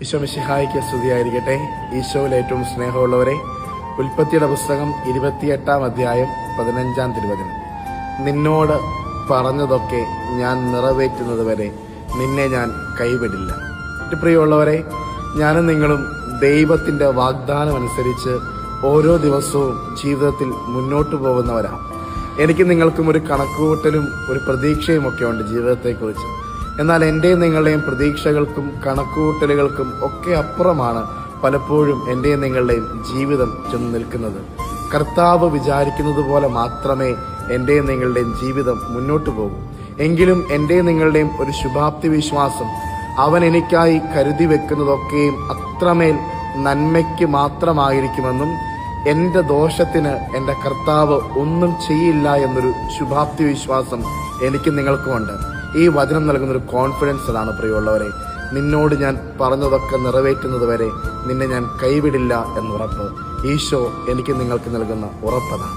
ഈശോ മിശിഹായ്ക്ക് സ്തുതിയായിരിക്കട്ടെ. ഈശോയിൽ ഏറ്റവും സ്നേഹമുള്ളവരെ, ഉൽപ്പത്തിയുടെ പുസ്തകം 28-ാം അധ്യായം 15-ാം തിരുവചനം. നിന്നോട് പറഞ്ഞതൊക്കെ ഞാൻ നിറവേറ്റുന്നത് വരെ നിന്നെ ഞാൻ കൈവിടില്ല. പ്രിയമുള്ളവരെ, ഞാനും നിങ്ങളും ദൈവത്തിന്റെ വാഗ്ദാനം അനുസരിച്ച് ഓരോ ദിവസവും ജീവിതത്തിൽ മുന്നോട്ട് പോകുന്നവരാണ്. എനിക്ക് നിങ്ങൾക്കും ഒരു കണക്കുകൂട്ടലും ഒരു പ്രതീക്ഷയും ഒക്കെ ഉണ്ട് ജീവിതത്തെക്കുറിച്ച്. എന്നാൽ എൻ്റെയും നിങ്ങളുടെയും പ്രതീക്ഷകൾക്കും കണക്കുകൂട്ടലുകൾക്കും ഒക്കെ അപ്പുറമാണ് പലപ്പോഴും എൻ്റെയും നിങ്ങളുടെയും ജീവിതം ചെന്ന് നിൽക്കുന്നത്. കർത്താവ് വിചാരിക്കുന്നത് പോലെ മാത്രമേ എൻ്റെയും നിങ്ങളുടെയും ജീവിതം മുന്നോട്ട് പോകും. എങ്കിലും എൻ്റെയും നിങ്ങളുടെയും ഒരു ശുഭാപ്തി വിശ്വാസം, അവൻ എനിക്കായി കരുതി വെക്കുന്നതൊക്കെയും അത്രമേൽ നന്മയ്ക്ക് മാത്രമായിരിക്കുമെന്നും എൻ്റെ ദോഷത്തിന് എൻ്റെ കർത്താവ് ഒന്നും ചെയ്യില്ല എന്നൊരു ശുഭാപ്തി വിശ്വാസം എനിക്ക് നിങ്ങൾക്കുമുണ്ട്. ഈ വചനം നൽകുന്നൊരു കോൺഫിഡൻസ് അതാണ് പ്രിയമുള്ളവരെ. നിന്നോട് ഞാൻ പറഞ്ഞതൊക്കെ നിറവേറ്റുന്നത് വരെ നിന്നെ ഞാൻ കൈവിടില്ല എന്നുറപ്പ് ഈശോ എനിക്ക് നിങ്ങൾക്ക് നൽകുന്ന ഉറപ്പതാണ്.